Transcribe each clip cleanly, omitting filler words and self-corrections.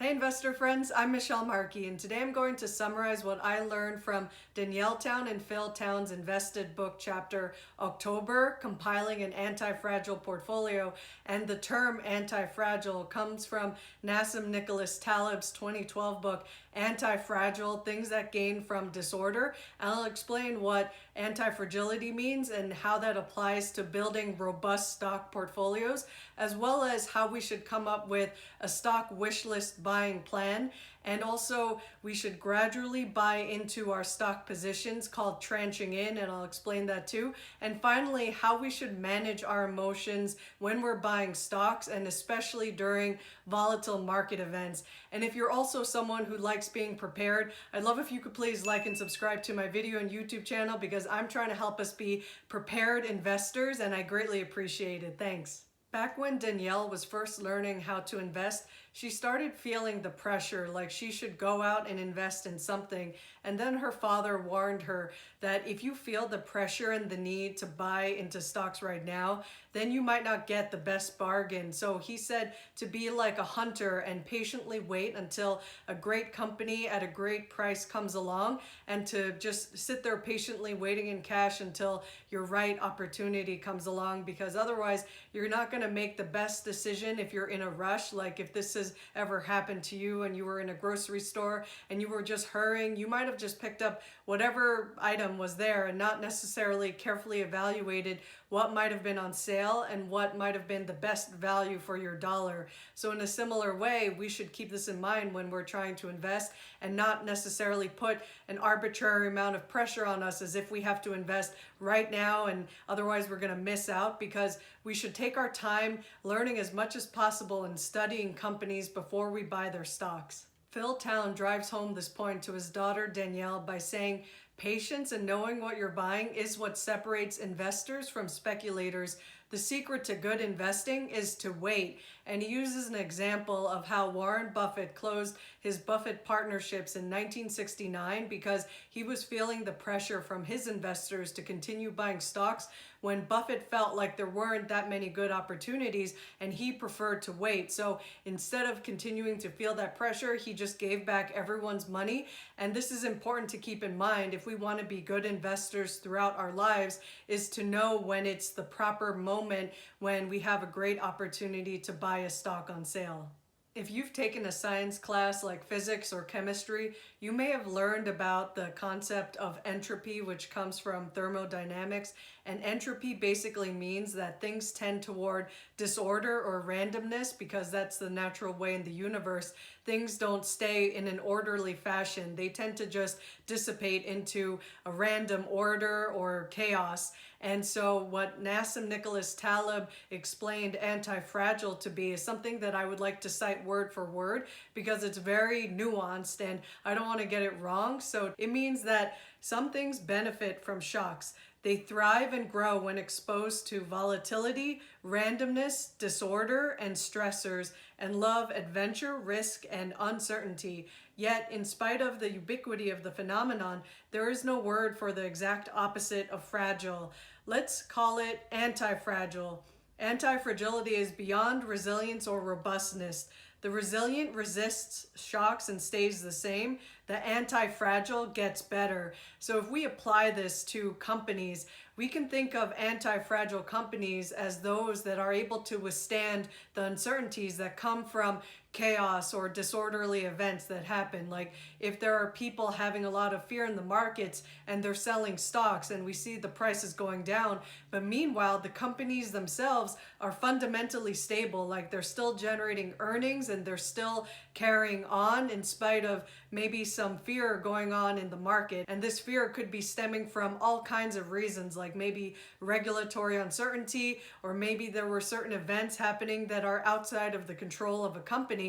Hey investor friends, I'm Michelle Markey, and today I'm going to summarize what I learned from Danielle Town and Phil Town's Invested book chapter October, Compiling an Anti-Fragile Portfolio. And the term anti-fragile comes from Nassim Nicholas Taleb's 2012 book, Anti-Fragile, Things That Gain from Disorder. And I'll explain what anti-fragility means and how that applies to building robust stock portfolios, as well as how we should come up with a stock wish list buying plan. And also we should gradually buy into our stock positions, called tranching in, and I'll explain that too. And finally, how we should manage our emotions when we're buying stocks, and especially during volatile market events. And if you're also someone who likes being prepared, I'd love if you could please like and subscribe to my video and YouTube channel, because I'm trying to help us be prepared investors, and I greatly appreciate it. Thanks. Back when Danielle was first learning how to invest, she started feeling the pressure, like she should go out and invest in something. And then her father warned her that if you feel the pressure and the need to buy into stocks right now, then you might not get the best bargain. So he said to be like a hunter and patiently wait until a great company at a great price comes along, and to just sit there patiently waiting in cash until your right opportunity comes along, because otherwise you're not going to make the best decision if you're in a rush. Like if this has ever happened to you and you were in a grocery store and you were just hurrying, you might have just picked up whatever item was there and not necessarily carefully evaluated what might have been on sale and what might have been the best value for your dollar. So in a similar way, we should keep this in mind when we're trying to invest, and not necessarily put an arbitrary amount of pressure on us as if we have to invest right now and otherwise we're going to miss out. Because we should take our time learning as much as possible and studying companies before we buy their stocks. Phil Town drives home this point to his daughter Danielle by saying, patience and knowing what you're buying is what separates investors from speculators. The secret to good investing is to wait. And he uses an example of how Warren Buffett closed his Buffett partnerships in 1969 because he was feeling the pressure from his investors to continue buying stocks when Buffett felt like there weren't that many good opportunities and he preferred to wait. So instead of continuing to feel that pressure, he just gave back everyone's money. And this is important to keep in mind if we want to be good investors throughout our lives, is to know when it's the proper moment when we have a great opportunity to buy a stock on sale. If you've taken a science class like physics or chemistry, you may have learned about the concept of entropy, which comes from thermodynamics. And entropy basically means that things tend toward disorder or randomness, because that's the natural way in the universe. Things don't stay in an orderly fashion. They tend to just dissipate into a random order or chaos. And so what Nassim Nicholas Taleb explained anti-fragile to be is something that I would like to cite word for word, because it's very nuanced and I don't want to get it wrong. So it means that some things benefit from shocks. They thrive and grow when exposed to volatility, randomness, disorder, and stressors, and love adventure, risk, and uncertainty. Yet, in spite of the ubiquity of the phenomenon, there is no word for the exact opposite of fragile. Let's call it anti-fragile. Anti-fragility is beyond resilience or robustness. The resilient resists shocks and stays the same. The anti-fragile gets better. So if we apply this to companies, we can think of anti-fragile companies as those that are able to withstand the uncertainties that come from chaos or disorderly events that happen. Like if there are people having a lot of fear in the markets and they're selling stocks and we see the prices going down, but meanwhile the companies themselves are fundamentally stable, like they're still generating earnings and they're still carrying on in spite of maybe some fear going on in the market. And this fear could be stemming from all kinds of reasons, like maybe regulatory uncertainty, or maybe there were certain events happening that are outside of the control of a company.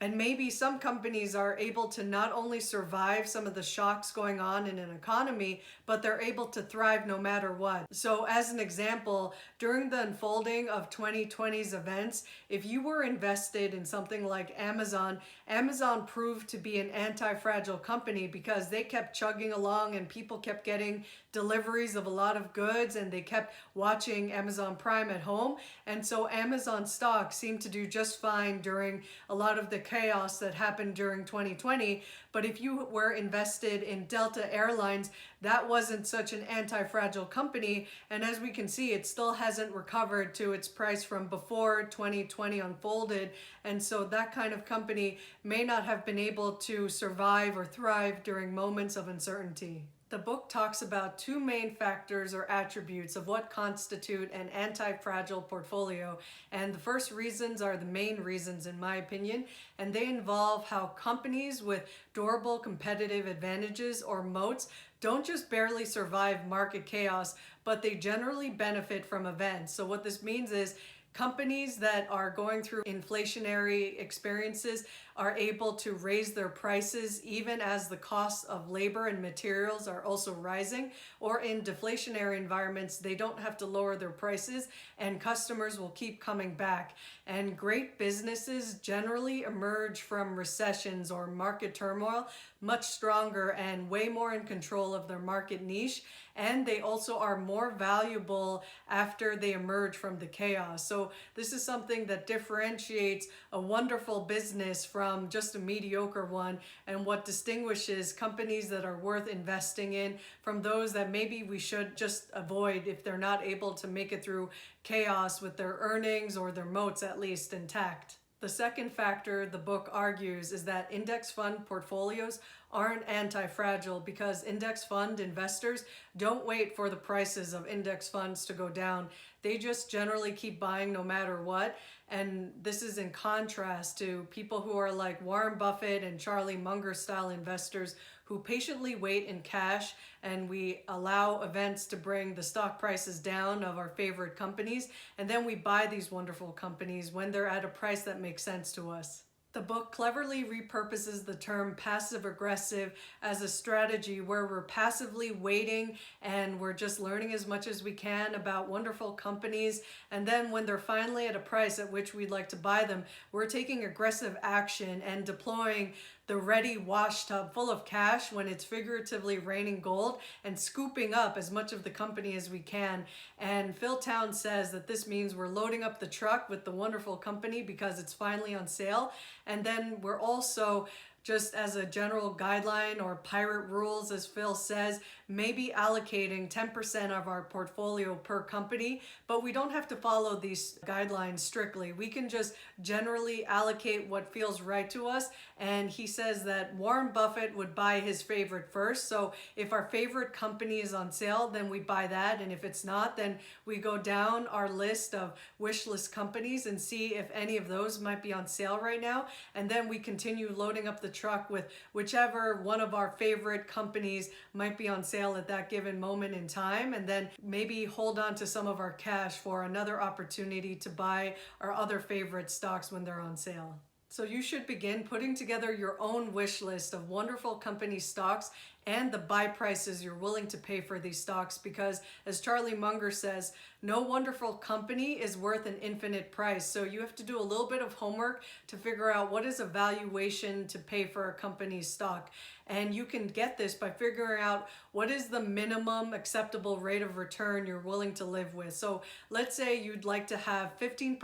And maybe some companies are able to not only survive some of the shocks going on in an economy, but they're able to thrive no matter what. So as an example, during the unfolding of 2020's events, if you were invested in something like Amazon, Amazon proved to be an anti-fragile company because they kept chugging along and people kept getting deliveries of a lot of goods and they kept watching Amazon Prime at home. And so Amazon stock seemed to do just fine during a lot of the chaos that happened during 2020. But if you were invested in Delta Airlines, that wasn't such an anti-fragile company. And as we can see, it still hasn't recovered to its price from before 2020 unfolded. And so that kind of company may not have been able to survive or thrive during moments of uncertainty. The book talks about two main factors or attributes of what constitute an anti-fragile portfolio. And the first reasons are the main reasons in my opinion, and they involve how companies with durable competitive advantages or moats don't just barely survive market chaos, but they generally benefit from events. So what this means is companies that are going through inflationary experiences are able to raise their prices even as the costs of labor and materials are also rising, or in deflationary environments, they don't have to lower their prices and customers will keep coming back. And great businesses generally emerge from recessions or market turmoil much stronger and way more in control of their market niche. And they also are more valuable after they emerge from the chaos. So this is something that differentiates a wonderful business from just a mediocre one, and what distinguishes companies that are worth investing in from those that maybe we should just avoid if they're not able to make it through chaos with their earnings or their moats at least intact. The second factor the book argues is that index fund portfolios aren't anti-fragile because index fund investors don't wait for the prices of index funds to go down. They just generally keep buying no matter what. And this is in contrast to people who are like Warren Buffett and Charlie Munger style investors who patiently wait in cash, and we allow events to bring the stock prices down of our favorite companies, and then we buy these wonderful companies when they're at a price that makes sense to us. The book cleverly repurposes the term passive-aggressive as a strategy where we're passively waiting and we're just learning as much as we can about wonderful companies. And then when they're finally at a price at which we'd like to buy them, we're taking aggressive action and deploying the ready wash tub full of cash when it's figuratively raining gold and scooping up as much of the company as we can. And Phil Town says that this means we're loading up the truck with the wonderful company because it's finally on sale. And then we're also, just as a general guideline or pirate rules, as Phil says, maybe allocating 10% of our portfolio per company, but we don't have to follow these guidelines strictly. We can just generally allocate what feels right to us. And he says that Warren Buffett would buy his favorite first. So if our favorite company is on sale, then we buy that. And if it's not, then we go down our list of wish list companies and see if any of those might be on sale right now. And then we continue loading up the truck with whichever one of our favorite companies might be on sale at that given moment in time, and then maybe hold on to some of our cash for another opportunity to buy our other favorite stocks when they're on sale. So you should begin putting together your own wish list of wonderful company stocks and the buy prices you're willing to pay for these stocks, because as Charlie Munger says, no wonderful company is worth an infinite price. So you have to do a little bit of homework to figure out what is a valuation to pay for a company's stock. And you can get this by figuring out what is the minimum acceptable rate of return you're willing to live with. So let's say you'd like to have 15%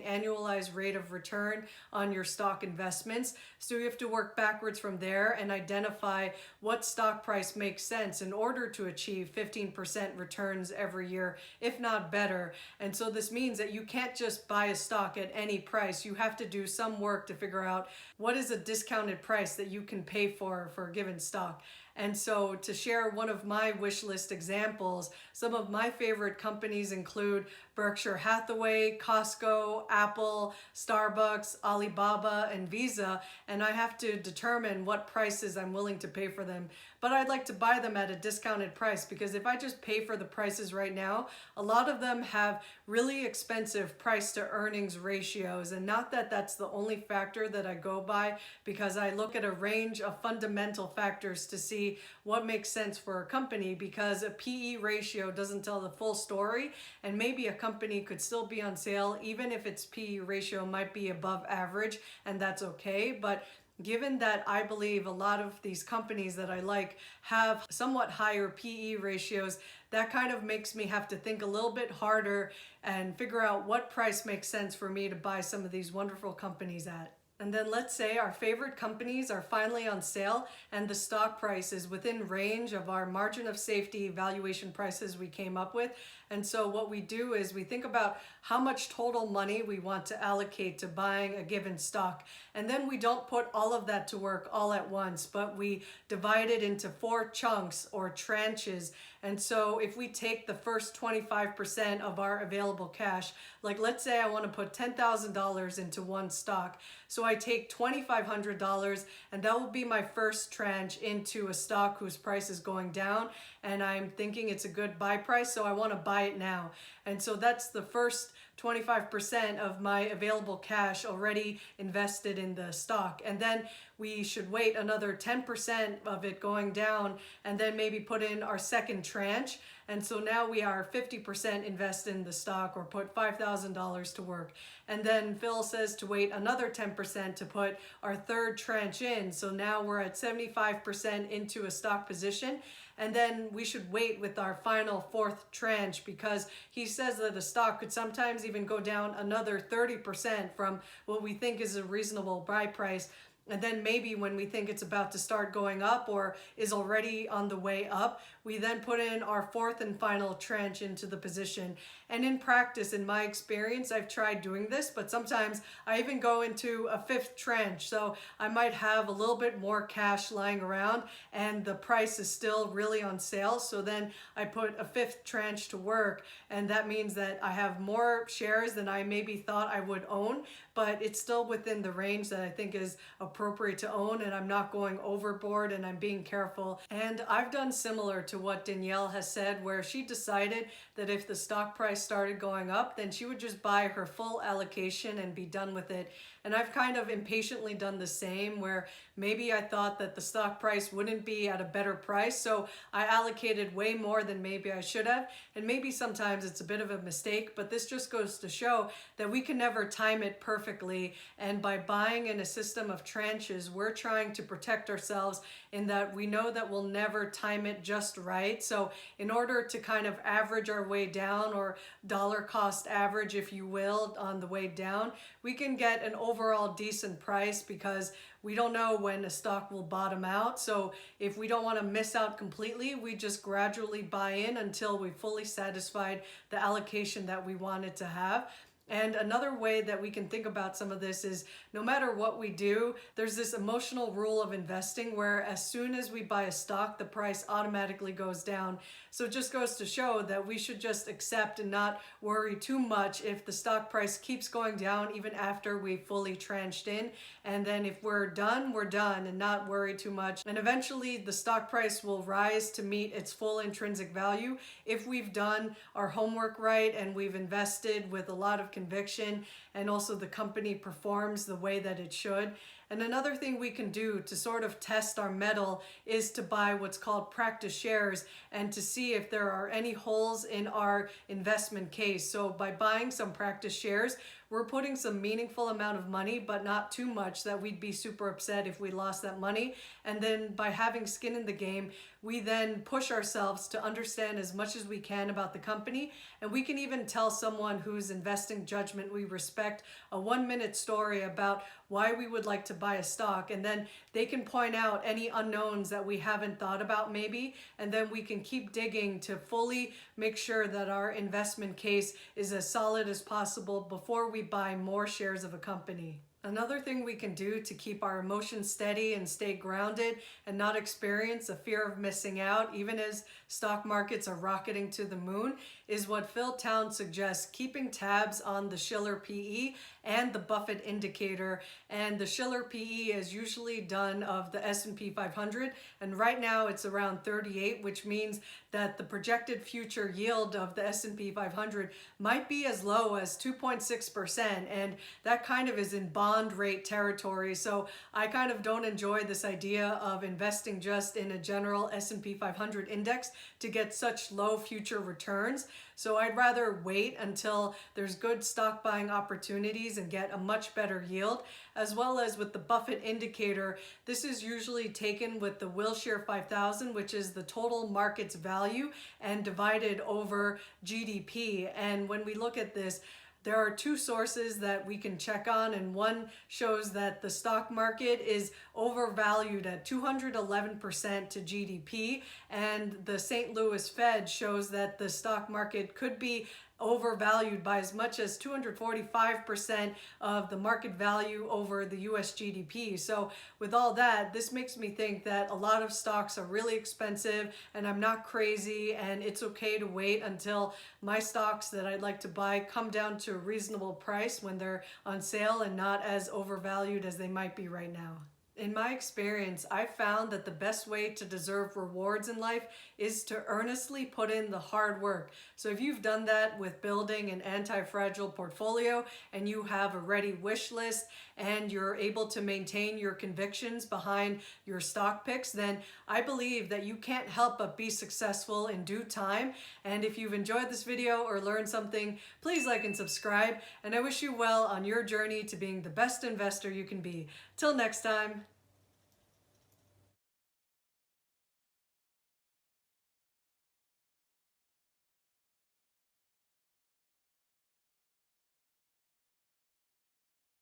annualized rate of return on your stock investments. So you have to work backwards from there and identify what stock price makes sense in order to achieve 15% returns every year, if not better. And so this means that you can't just buy a stock at any price. You have to do some work to figure out what is a discounted price that you can pay for a given stock. And so to share one of my wish list examples, some of my favorite companies include Berkshire Hathaway, Costco, Apple, Starbucks, Alibaba, and Visa, and I have to determine what prices I'm willing to pay for them. But I'd like to buy them at a discounted price, because if I just pay for the prices right now, a lot of them have really expensive price to earnings ratios. And not that that's the only factor that I go by, because I look at a range of fundamental factors to see what makes sense for a company, because a PE ratio doesn't tell the full story, and maybe a company could still be on sale even if its PE ratio might be above average, and that's okay. But given that I believe a lot of these companies that I like have somewhat higher PE ratios, that kind of makes me have to think a little bit harder and figure out what price makes sense for me to buy some of these wonderful companies at. And then let's say our favorite companies are finally on sale and the stock price is within range of our margin of safety valuation prices we came up with. And so what we do is we think about how much total money we want to allocate to buying a given stock. And then we don't put all of that to work all at once, but we divide it into 4 chunks or tranches. And so if we take the first 25% of our available cash, like let's say I want to put $10,000 into one stock. So I take $2,500 and that will be my first tranche into a stock whose price is going down. And I'm thinking it's a good buy price, so I want to buy it now. And so that's the first 25% of my available cash already invested in the stock. And then we should wait another 10% of it going down and then maybe put in our second tranche. And so now we are 50% invested in the stock or put $5,000 to work. And then Phil says to wait another 10% to put our third tranche in. So now we're at 75% into a stock position. And then we should wait with our final fourth tranche because he says that a stock could sometimes even go down another 30% from what we think is a reasonable buy price. And then maybe when we think it's about to start going up or is already on the way up, we then put in our fourth and final tranche into the position. And in practice, in my experience, I've tried doing this, but sometimes I even go into a fifth tranche. So I might have a little bit more cash lying around and the price is still really on sale. So then I put a fifth tranche to work. And that means that I have more shares than I maybe thought I would own, but it's still within the range that I think is appropriate to own, and I'm not going overboard and I'm being careful. And I've done similar to what Danielle has said, where she decided that if the stock price started going up, then she would just buy her full allocation and be done with it. And I've kind of impatiently done the same, where maybe I thought that the stock price wouldn't be at a better price, so I allocated way more than maybe I should have. And maybe sometimes it's a bit of a mistake, but this just goes to show that we can never time it perfectly. And by buying in a system of tranches, we're trying to protect ourselves in that we know that we'll never time it just right. So in order to kind of average our way down, or dollar cost average, if you will, on the way down, we can get an overall decent price because we don't know when a stock will bottom out. So if we don't want to miss out completely, we just gradually buy in until we've fully satisfied the allocation that we wanted to have. And another way that we can think about some of this is no matter what we do, there's this emotional rule of investing where as soon as we buy a stock, the price automatically goes down. So it just goes to show that we should just accept and not worry too much if the stock price keeps going down even after we fully tranched in. And then if we're done and not worry too much. And eventually the stock price will rise to meet its full intrinsic value if we've done our homework right and we've invested with a lot of conviction, and also the company performs the way that it should. And another thing we can do to sort of test our mettle is to buy what's called practice shares and to see if there are any holes in our investment case. So by buying some practice shares, we're putting some meaningful amount of money, but not too much that we'd be super upset if we lost that money. And then by having skin in the game, we then push ourselves to understand as much as we can about the company. And we can even tell someone whose investing judgment we respect a 1-minute story about why we would like to buy a stock. And then they can point out any unknowns that we haven't thought about maybe. And then we can keep digging to fully make sure that our investment case is as solid as possible before we buy more shares of a company. Another thing we can do to keep our emotions steady and stay grounded and not experience a fear of missing out, even as stock markets are rocketing to the moon, is what Phil Town suggests: keeping tabs on the Shiller PE and the Buffett indicator. And the Shiller PE is usually done of the S&P 500, and right now it's around 38, which means that the projected future yield of the S&P 500 might be as low as 2.6%, and that kind of is in bond rate territory. So I kind of don't enjoy this idea of investing just in a general S&P 500 index to get such low future returns. So I'd rather wait until there's good stock buying opportunities and get a much better yield. As well as with the Buffett indicator, this is usually taken with the Wilshire 5000, which is the total market's value, and divided over GDP. And when we look at this, There are two sources that we can check on, and one shows that the stock market is overvalued at 211% to GDP, and the St. Louis Fed shows that the stock market could be overvalued by as much as 245% of the market value over the US GDP. So with all that, this makes me think that a lot of stocks are really expensive, and I'm not crazy, and it's okay to wait until my stocks that I'd like to buy come down to a reasonable price when they're on sale and not as overvalued as they might be right now. In my experience, I've found that the best way to deserve rewards in life is to earnestly put in the hard work. So if you've done that with building an anti-fragile portfolio and you have a ready wish list and you're able to maintain your convictions behind your stock picks, then I believe that you can't help but be successful in due time. And if you've enjoyed this video or learned something, please like and subscribe. And I wish you well on your journey to being the best investor you can be. Till next time.